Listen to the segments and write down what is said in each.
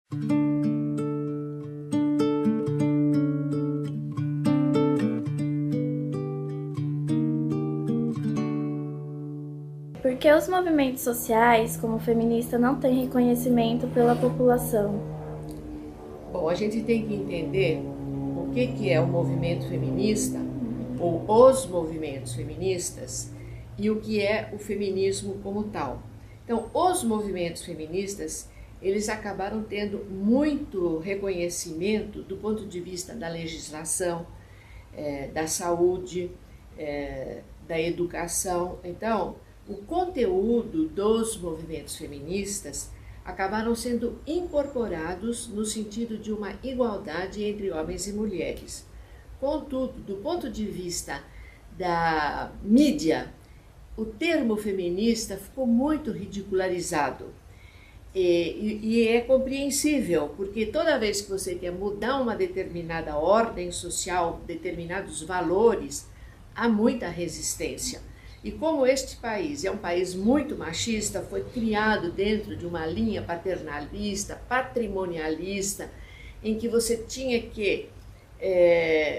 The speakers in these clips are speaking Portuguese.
Por que os movimentos sociais, como o feminista, não têm reconhecimento pela população? Bom, a gente tem que entender o que é o movimento feminista, ou os movimentos feministas, e o que é o feminismo como tal. Então, os movimentos feministas, eles acabaram tendo muito reconhecimento do ponto de vista da legislação, da saúde, da educação. Então, o conteúdo dos movimentos feministas acabaram sendo incorporados no sentido de uma igualdade entre homens e mulheres. Contudo, do ponto de vista da mídia, o termo feminista ficou muito ridicularizado. E é compreensível, porque toda vez que você quer mudar uma determinada ordem social, determinados valores, há muita resistência. E como este país é um país muito machista, foi criado dentro de uma linha paternalista, patrimonialista, em que você tinha que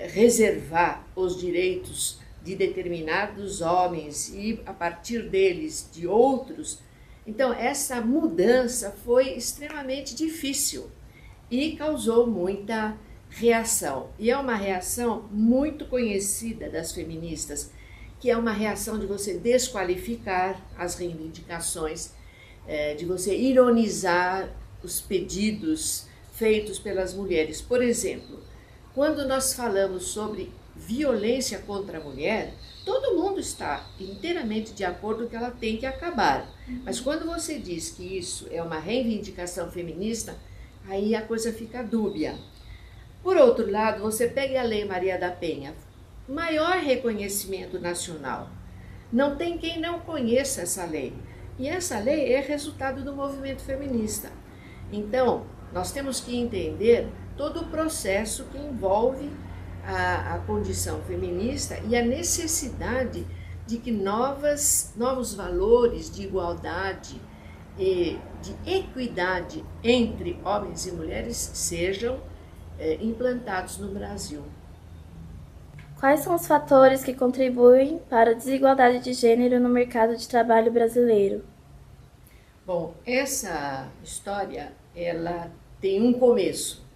reservar os direitos de determinados homens e, a partir deles, de outros. Então, essa mudança foi extremamente difícil e causou muita reação. E é uma reação muito conhecida das feministas, que é uma reação de você desqualificar as reivindicações, de você ironizar os pedidos feitos pelas mulheres. Por exemplo, quando nós falamos sobre violência contra a mulher, todo mundo está inteiramente de acordo que ela tem que acabar. Mas quando você diz que isso é uma reivindicação feminista, aí a coisa fica dúbia. Por outro lado, você pega a Lei Maria da Penha, maior reconhecimento nacional. Não tem quem não conheça essa lei. E essa lei é resultado do movimento feminista. Então, nós temos que entender todo o processo que envolve a condição feminista e a necessidade de que novos valores de igualdade e de equidade entre homens e mulheres sejam implantados no Brasil. Quais são os fatores que contribuem para a desigualdade de gênero no mercado de trabalho brasileiro? Bom, essa história, ela tem um começo.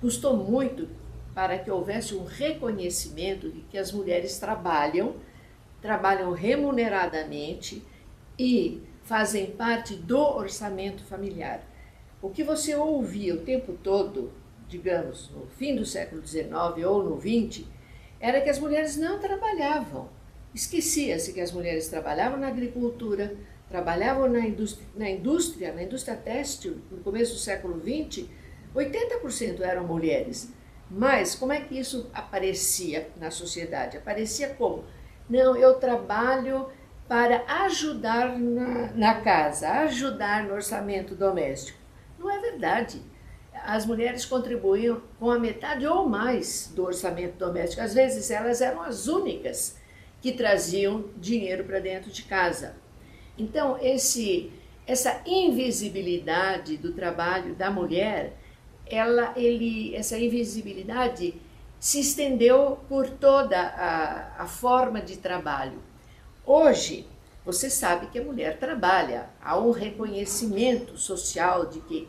Custou muito para que houvesse um reconhecimento de que as mulheres trabalham remuneradamente e fazem parte do orçamento familiar. O que você ouvia o tempo todo, digamos, no fim do século XIX ou no XX, era que as mulheres não trabalhavam. Esquecia-se que as mulheres trabalhavam na agricultura, trabalhavam na indústria têxtil. No começo do século XX, 80% eram mulheres. Mas como é que isso aparecia na sociedade? Aparecia como? Não, eu trabalho para ajudar na casa, ajudar no orçamento doméstico. Não é verdade. As mulheres contribuíam com a metade ou mais do orçamento doméstico. Às vezes elas eram as únicas que traziam dinheiro para dentro de casa. Então, essa invisibilidade do trabalho da mulher, essa invisibilidade se estendeu por toda a forma de trabalho. Hoje, você sabe que a mulher trabalha, há um reconhecimento social de que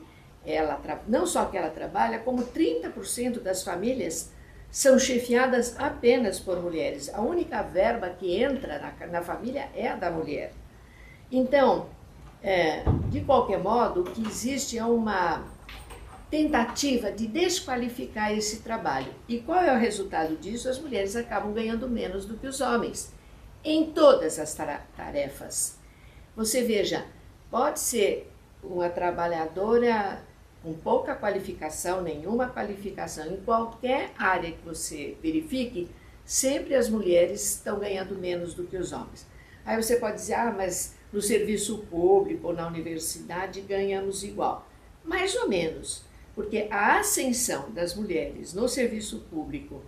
não só que ela trabalha, como 30% das famílias são chefiadas apenas por mulheres. A única verba que entra na família é a da mulher. Então, de qualquer modo, o que existe é uma tentativa de desqualificar esse trabalho. E qual é o resultado disso? As mulheres acabam ganhando menos do que os homens, em todas as tarefas. Você veja, pode ser uma trabalhadora com pouca qualificação, nenhuma qualificação, em qualquer área que você verifique, sempre as mulheres estão ganhando menos do que os homens. Aí você pode dizer, mas no serviço público ou na universidade ganhamos igual. Mais ou menos, porque a ascensão das mulheres no serviço público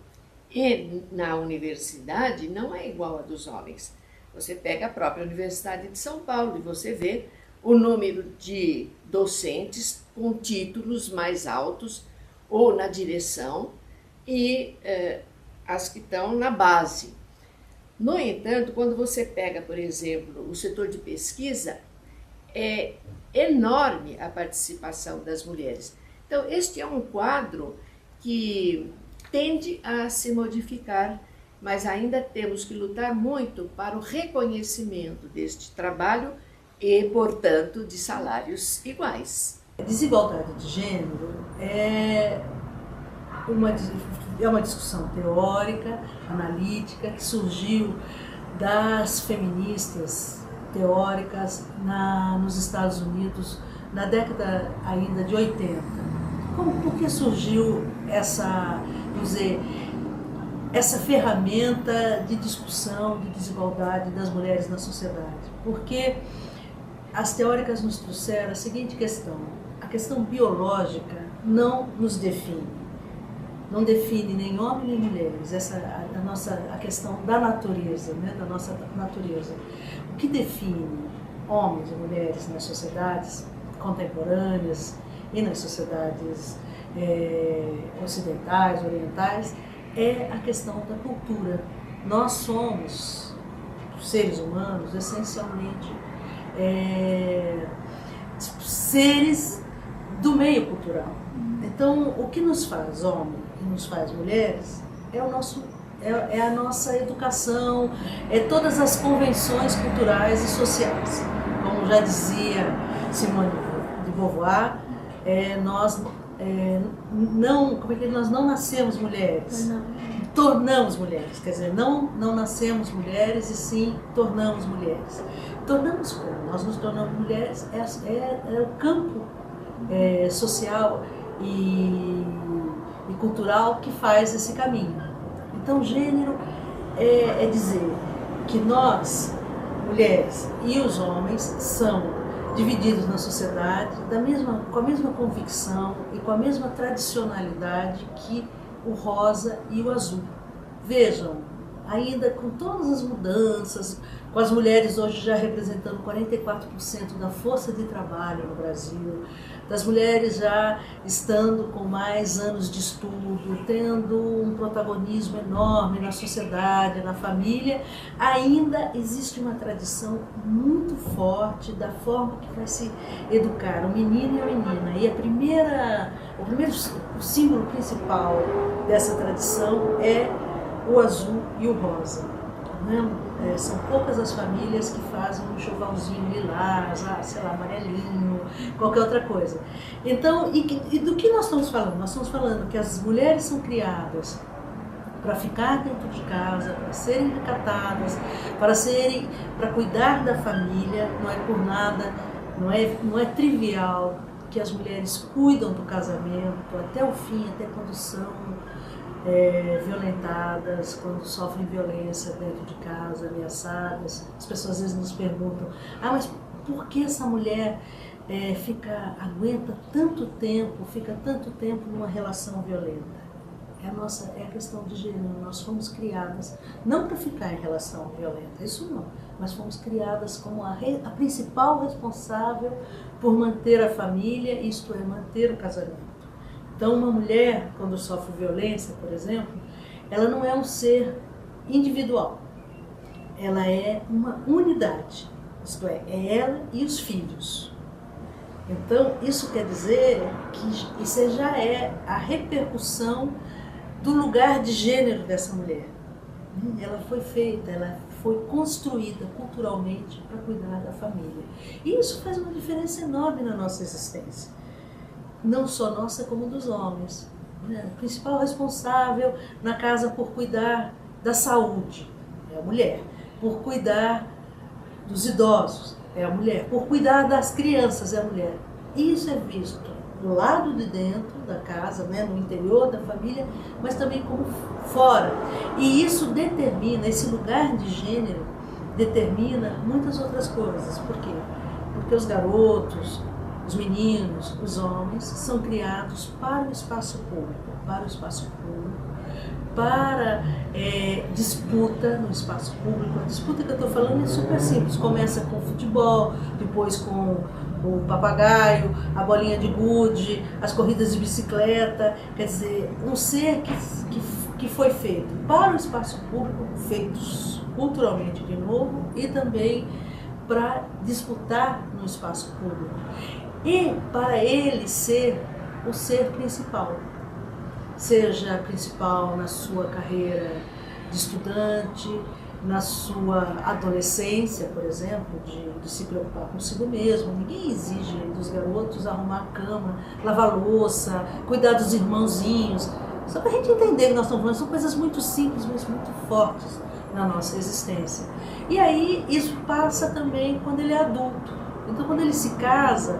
e na universidade não é igual à dos homens. Você pega a própria Universidade de São Paulo e você vê o número de docentes com títulos mais altos ou na direção e as que estão na base. No entanto, quando você pega, por exemplo, o setor de pesquisa, é enorme a participação das mulheres. Então, este é um quadro que tende a se modificar, mas ainda temos que lutar muito para o reconhecimento deste trabalho e, portanto, de salários iguais. A desigualdade de gênero é uma discussão teórica, analítica, que surgiu das feministas teóricas nos Estados Unidos na década ainda de 80. Por que surgiu essa ferramenta de discussão de desigualdade das mulheres na sociedade? Porque as teóricas nos trouxeram a seguinte questão: a questão biológica não nos define. Não define nem homem nem mulheres, a questão da natureza, né, da nossa natureza. O que define homens e mulheres nas sociedades contemporâneas e nas sociedades ocidentais, orientais, é a questão da cultura. Nós somos seres humanos essencialmente seres do meio cultural. Então, o que nos faz homem e nos faz mulheres é a nossa educação, é todas as convenções culturais e sociais. Como já dizia Simone de Beauvoir, nós não nascemos mulheres, tornamos mulheres. Quer dizer, não nascemos mulheres e sim tornamos mulheres. Tornamos como? Nós nos tornamos mulheres, é o campo social e cultural que faz esse caminho. Então, gênero é dizer que nós, mulheres e os homens, são divididos na sociedade com a mesma convicção e com a mesma tradicionalidade que o rosa e o azul. Vejam, ainda com todas as mudanças, com as mulheres hoje já representando 44% da força de trabalho no Brasil, das mulheres já estando com mais anos de estudo, tendo um protagonismo enorme na sociedade, na família, ainda existe uma tradição muito forte da forma que vai se educar o menino e a menina. E o símbolo principal dessa tradição é o azul e o rosa. São poucas as famílias que fazem um enxovalzinho lilás, amarelinho, qualquer outra coisa. Então, e do que nós estamos falando? Nós estamos falando que as mulheres são criadas para ficar dentro de casa, para serem recatadas, para cuidar da família. Não é por nada, não é trivial que as mulheres cuidam do casamento até o fim, até quando são violentadas, quando sofrem violência dentro de casa, ameaçadas. As pessoas às vezes nos perguntam: mas por que essa mulher aguenta tanto tempo, fica tanto tempo numa relação violenta? É a questão de gênero. Nós fomos criadas não para ficar em relação violenta, isso não, mas fomos criadas como a principal responsável por manter a família, isto é, manter o casamento. Então, uma mulher, quando sofre violência, por exemplo, ela não é um ser individual, ela é uma unidade, isto é ela e os filhos. Então, isso quer dizer que isso já é a repercussão do lugar de gênero dessa mulher. Ela foi feita, ela foi construída culturalmente para cuidar da família. E isso faz uma diferença enorme na nossa existência. Não só nossa, como dos homens. O principal responsável na casa por cuidar da saúde é a mulher, por cuidar dos idosos é a mulher, por cuidar das crianças é a mulher. Isso é visto do lado de dentro da casa, no interior da família, mas também como fora. E isso determina, esse lugar de gênero determina muitas outras coisas. Por quê? Porque os garotos, os meninos, os homens, são criados para o espaço público, para disputa no espaço público. A disputa que eu estou falando é super simples, começa com o futebol, depois com o papagaio, a bolinha de gude, as corridas de bicicleta, quer dizer, um ser que foi feito para o espaço público, feitos culturalmente de novo, e também para disputar no espaço público. E para ele ser o ser principal, seja principal na sua carreira de estudante, na sua adolescência, por exemplo, de se preocupar consigo mesmo. Ninguém exige dos garotos arrumar a cama, lavar louça, cuidar dos irmãozinhos. Só para a gente entender que nós estamos falando, são coisas muito simples, mas muito fortes na nossa existência. E aí isso passa também quando ele é adulto. Então quando ele se casa,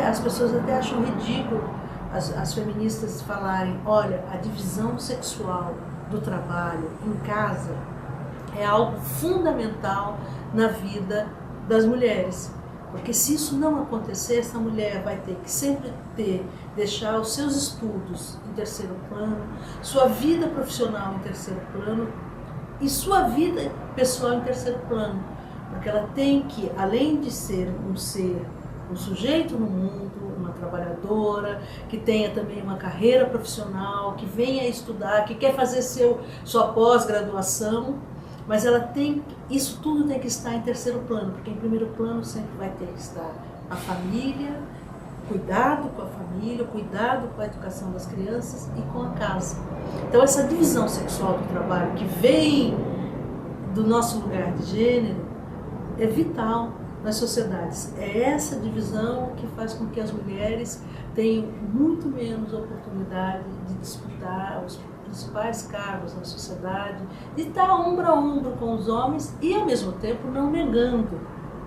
as pessoas até acham ridículo as feministas falarem, olha, a divisão sexual do trabalho em casa é algo fundamental na vida das mulheres. Porque se isso não acontecer, essa mulher vai ter que sempre deixar os seus estudos em terceiro plano, sua vida profissional em terceiro plano e sua vida pessoal em terceiro plano. Porque ela tem que, além de ser um sujeito no mundo, uma trabalhadora, que tenha também uma carreira profissional, que venha estudar, que quer fazer sua pós-graduação, mas isso tudo tem que estar em terceiro plano, porque em primeiro plano sempre vai ter que estar a família, cuidado com a família, cuidado com a educação das crianças e com a casa. Então essa divisão sexual do trabalho que vem do nosso lugar de gênero é vital nas sociedades. É essa divisão que faz com que as mulheres tenham muito menos oportunidade de disputar os principais cargos na sociedade, de estar ombro a ombro com os homens e, ao mesmo tempo, não negando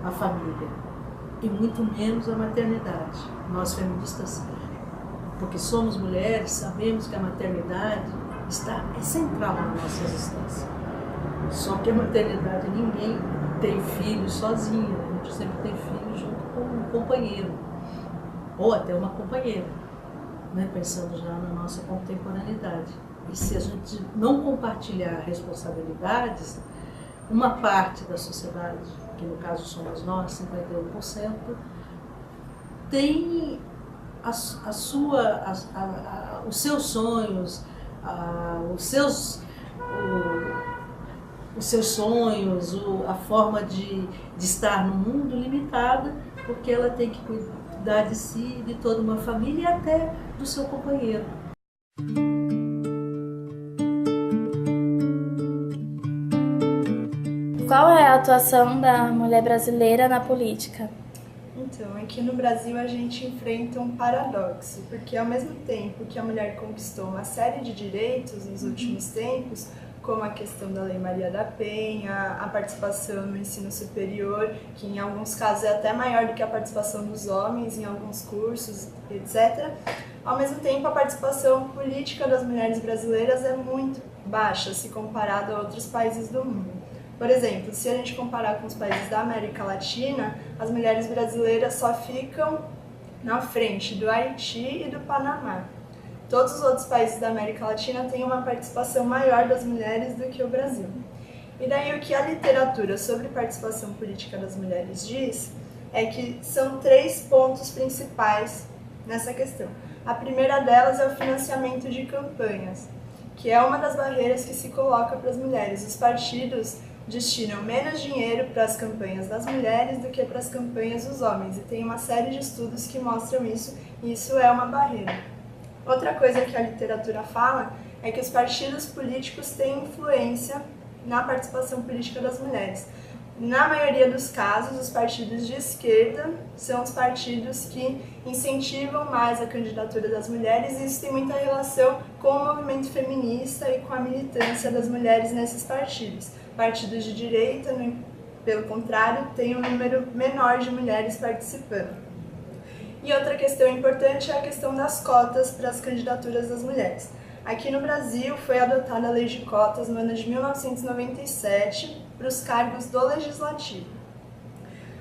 a família e muito menos a maternidade. Nós feministas, porque somos mulheres, sabemos que a maternidade é central na nossa existência. Só que a maternidade, ninguém tem filho sozinho, a gente sempre tem filho junto com um companheiro, ou até uma companheira, né? Pensando já na nossa contemporaneidade. E se a gente não compartilhar responsabilidades, uma parte da sociedade, que no caso somos nós, 51%, tem os seus sonhos, a forma de estar no mundo limitada, porque ela tem que cuidar de si, de toda uma família e até do seu companheiro. Qual é a atuação da mulher brasileira na política? Então, aqui no Brasil a gente enfrenta um paradoxo, porque ao mesmo tempo que a mulher conquistou uma série de direitos nos últimos tempos, como a questão da Lei Maria da Penha, a participação no ensino superior, que em alguns casos é até maior do que a participação dos homens em alguns cursos, etc. Ao mesmo tempo, a participação política das mulheres brasileiras é muito baixa se comparado a outros países do mundo. Por exemplo, se a gente comparar com os países da América Latina, as mulheres brasileiras só ficam na frente do Haiti e do Panamá. Todos os outros países da América Latina têm uma participação maior das mulheres do que o Brasil. E daí o que a literatura sobre participação política das mulheres diz é que são 3 pontos principais nessa questão. A primeira delas é o financiamento de campanhas, que é uma das barreiras que se coloca para as mulheres. Os partidos destinam menos dinheiro para as campanhas das mulheres do que para as campanhas dos homens, e tem uma série de estudos que mostram isso, e isso é uma barreira. Outra coisa que a literatura fala é que os partidos políticos têm influência na participação política das mulheres. Na maioria dos casos, os partidos de esquerda são os partidos que incentivam mais a candidatura das mulheres, e isso tem muita relação com o movimento feminista e com a militância das mulheres nesses partidos. Partidos de direita, pelo contrário, têm um número menor de mulheres participando. E outra questão importante é a questão das cotas para as candidaturas das mulheres. Aqui no Brasil foi adotada a lei de cotas no ano de 1997 para os cargos do Legislativo.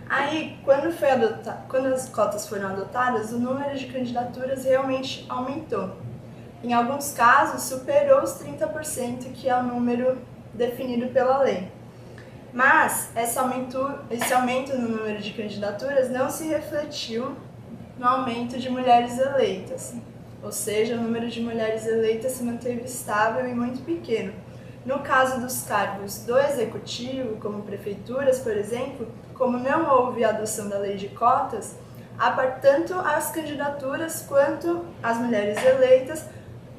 Aí, quando as cotas foram adotadas, o número de candidaturas realmente aumentou. Em alguns casos, superou os 30%, que é o número definido pela lei. Mas esse aumento no número de candidaturas não se refletiu no aumento de mulheres eleitas. Ou seja, o número de mulheres eleitas se manteve estável e muito pequeno. No caso dos cargos do executivo, como prefeituras, por exemplo, como não houve a adoção da lei de cotas, tanto as candidaturas quanto as mulheres eleitas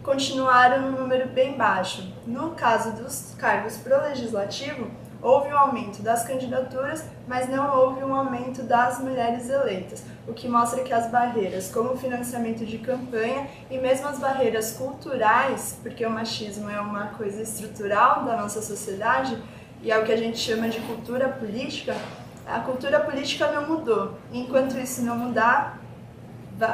continuaram num número bem baixo. No caso dos cargos pro legislativo, houve um aumento das candidaturas, mas não houve um aumento das mulheres eleitas, o que mostra que as barreiras, como o financiamento de campanha e mesmo as barreiras culturais, porque o machismo é uma coisa estrutural da nossa sociedade e é o que a gente chama de cultura política, a cultura política não mudou. Enquanto isso não mudar,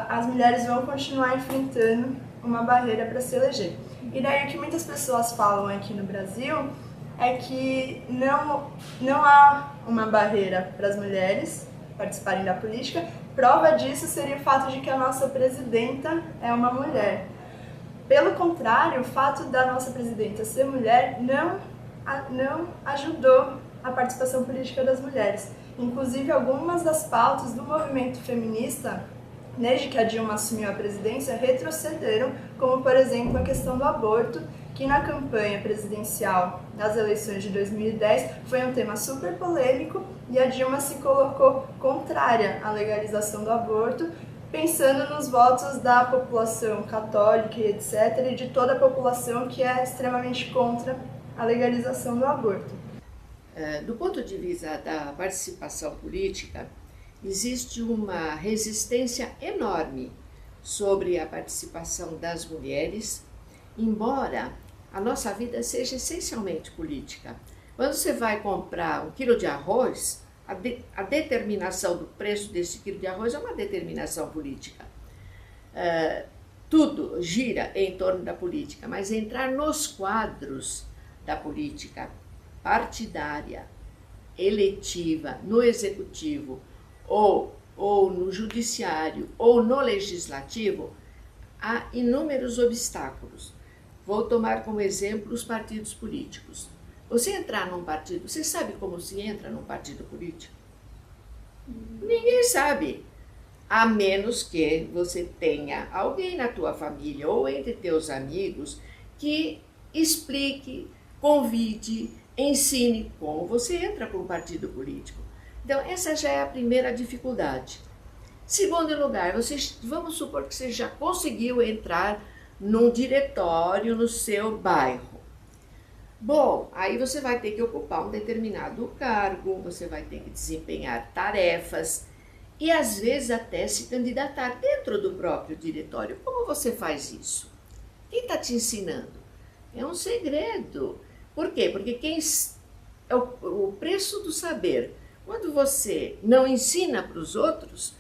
as mulheres vão continuar enfrentando uma barreira para se eleger. E daí o que muitas pessoas falam aqui no Brasil é que não há uma barreira para as mulheres participarem da política. Prova disso seria o fato de que a nossa presidenta é uma mulher. Pelo contrário, o fato da nossa presidenta ser mulher não ajudou a participação política das mulheres. Inclusive, algumas das pautas do movimento feminista, desde que a Dilma assumiu a presidência, retrocederam, como, por exemplo, a questão do aborto, que na campanha presidencial das eleições de 2010 foi um tema super polêmico e a Dilma se colocou contrária à legalização do aborto, pensando nos votos da população católica e etc., e de toda a população que é extremamente contra a legalização do aborto. Do ponto de vista da participação política, existe uma resistência enorme sobre a participação das mulheres, embora a nossa vida seja essencialmente política. Quando você vai comprar um quilo de arroz, a determinação do preço desse quilo de arroz é uma determinação política. Tudo gira em torno da política, mas entrar nos quadros da política partidária, eletiva, no executivo, ou no judiciário, ou no legislativo, há inúmeros obstáculos. Vou tomar como exemplo os partidos políticos. Você entrar num partido, você sabe como se entra num partido político? Ninguém sabe, a menos que você tenha alguém na tua família ou entre teus amigos que explique, convide, ensine como você entra para um partido político. Então, essa já é a primeira dificuldade. Segundo lugar, vamos supor que você já conseguiu entrar num diretório no seu bairro. Bom, aí você vai ter que ocupar um determinado cargo, você vai ter que desempenhar tarefas e às vezes até se candidatar dentro do próprio diretório. Como você faz isso? Quem está te ensinando? É um segredo. Por quê? Porque é o preço do saber. Quando você não ensina para os outros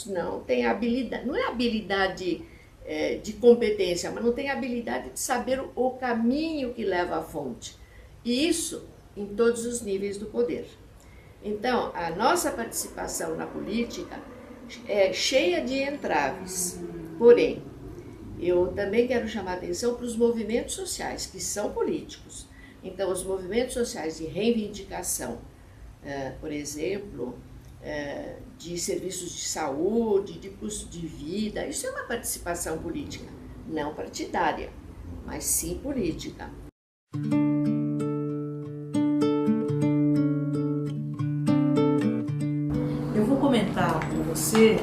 não têm habilidade, não é habilidade de competência, mas não tem habilidade de saber o caminho que leva à fonte. E isso em todos os níveis do poder. Então, a nossa participação na política é cheia de entraves. Porém, eu também quero chamar a atenção para os movimentos sociais, que são políticos. Então, os movimentos sociais de reivindicação, por exemplo, de serviços de saúde, de custo de vida, isso é uma participação política, não partidária, mas sim política. Eu vou comentar com você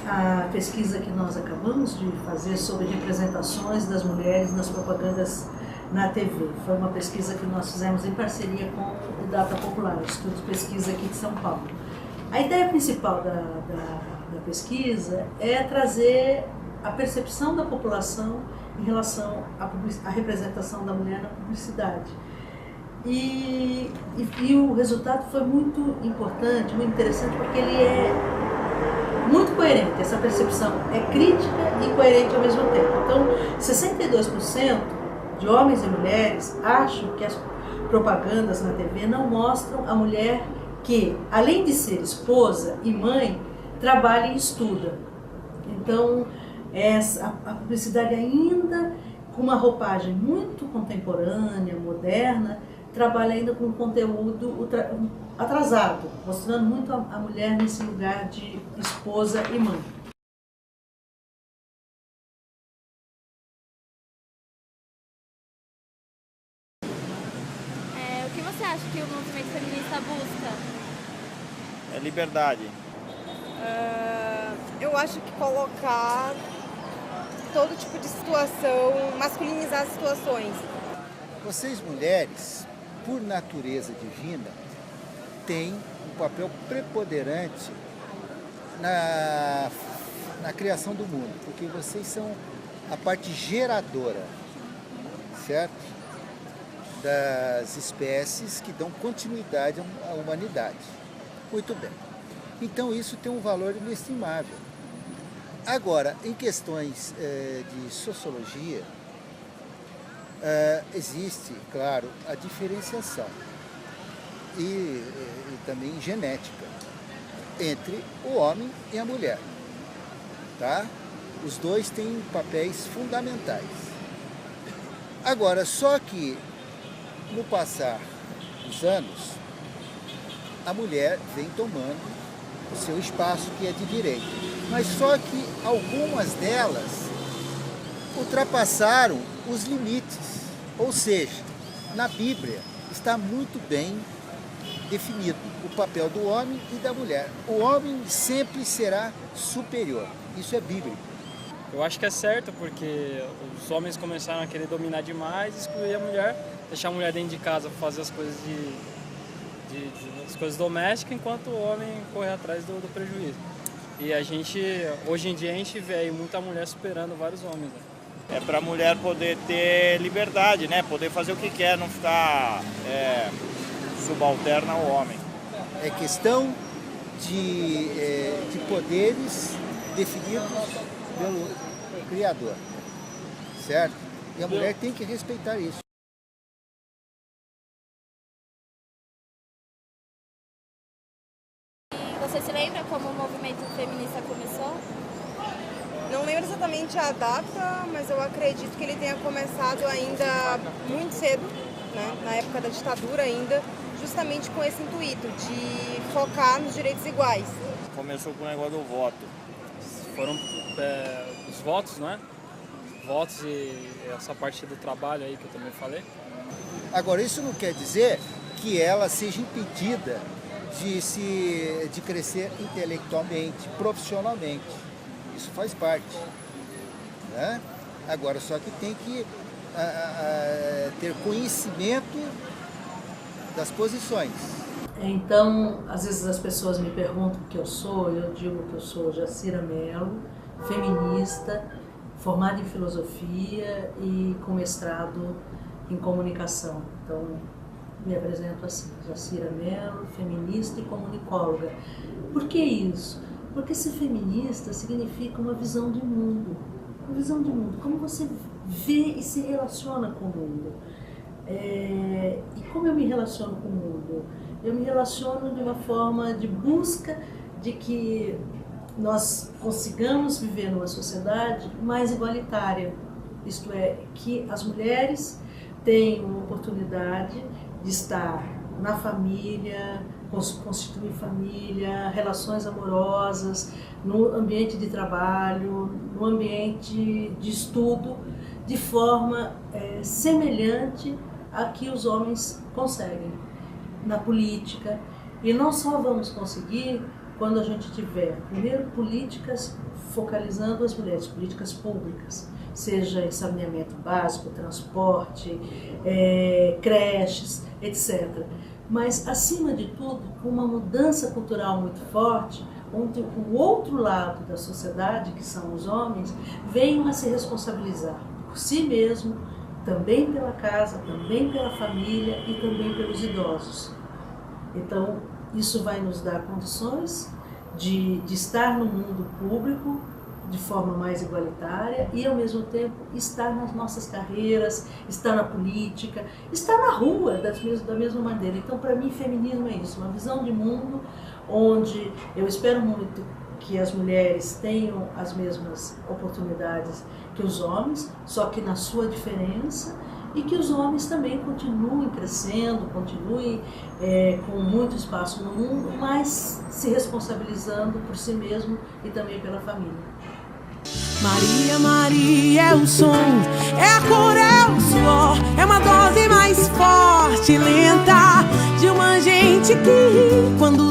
a pesquisa que nós acabamos de fazer sobre representações das mulheres nas propagandas na TV. Foi uma pesquisa que nós fizemos em parceria com o Data Popular, o Instituto de Pesquisa aqui de São Paulo. A ideia principal da pesquisa é trazer a percepção da população em relação à representação da mulher na publicidade. E o resultado foi muito importante, muito interessante, porque ele é muito coerente. Essa percepção é crítica e coerente ao mesmo tempo. Então, 62% de homens e mulheres acham que as propagandas na TV não mostram a mulher que, além de ser esposa e mãe, trabalha e estuda. Então, a publicidade ainda com uma roupagem muito contemporânea, moderna, trabalha ainda com conteúdo atrasado, mostrando muito a mulher nesse lugar de esposa e mãe. O que você acha que o movimento feminista busca? É liberdade. Eu acho que colocar todo tipo de situação, masculinizar as situações. Vocês mulheres, por natureza divina, têm um papel preponderante na criação do mundo, porque vocês são a parte geradora, certo? Das espécies que dão continuidade à humanidade. Muito bem. Então isso tem um valor inestimável. Agora, em questões de sociologia, existe, claro, a diferenciação e também genética entre o homem e a mulher, tá? Os dois têm papéis fundamentais. Agora, só que no passar dos anos, a mulher vem tomando o seu espaço que é de direito. Mas só que algumas delas ultrapassaram os limites. Ou seja, na Bíblia está muito bem definido o papel do homem e da mulher. O homem sempre será superior. Isso é bíblico. Eu acho que é certo, porque os homens começaram a querer dominar demais, excluir a mulher, deixar a mulher dentro de casa para fazer as coisas as coisas domésticas, enquanto o homem corre atrás do prejuízo. E hoje em dia, a gente vê aí muita mulher superando vários homens. Né? É para a mulher poder ter liberdade, né? Poder fazer o que quer, não ficar subalterna ao homem. É questão de poderes definidos pelo Criador, certo? E a mulher tem que respeitar isso. Você se lembra como o movimento feminista começou? Não lembro exatamente a data, mas eu acredito que ele tenha começado ainda muito cedo, né? Na época da ditadura ainda, justamente com esse intuito de focar nos direitos iguais. Começou com o negócio do voto. Foram os votos, né? Votos e essa parte do trabalho aí que eu também falei. Agora, isso não quer dizer que ela seja impedida de crescer intelectualmente, profissionalmente. Isso faz parte, né? Agora, só que tem que ter conhecimento das posições. Então, às vezes as pessoas me perguntam o que eu sou, eu digo que eu sou Jacira Mello, feminista, formada em filosofia e com mestrado em comunicação. Então, me apresento assim, Jacira Mello, feminista e comunicóloga. Por que isso? Porque ser feminista significa uma visão de mundo. Uma visão de mundo, como você vê e se relaciona com o mundo. E como eu me relaciono com o mundo? Eu me relaciono de uma forma de busca de que nós consigamos viver numa sociedade mais igualitária. Isto é, que as mulheres tenham uma oportunidade de estar na família, constituir família, relações amorosas, no ambiente de trabalho, no ambiente de estudo, de forma semelhante a que os homens conseguem na política. E não só vamos conseguir quando a gente tiver, primeiro, políticas focalizando as mulheres, políticas públicas, seja saneamento básico, transporte, creches, etc. Mas, acima de tudo, com uma mudança cultural muito forte, onde o outro lado da sociedade, que são os homens, venham a se responsabilizar por si mesmo, também pela casa, também pela família e também pelos idosos. Então, isso vai nos dar condições de estar no mundo público de forma mais igualitária e, ao mesmo tempo, estar nas nossas carreiras, estar na política, estar na rua da mesma maneira. Então, para mim, feminismo é isso, uma visão de mundo onde eu espero muito que as mulheres tenham as mesmas oportunidades que os homens, só que na sua diferença, e que os homens também continuem crescendo, continuem com muito espaço no mundo, mas se responsabilizando por si mesmo e também pela família. Maria, Maria é o som, é a cor, é o suor, é uma dose mais forte, lenta, de uma gente que ri quando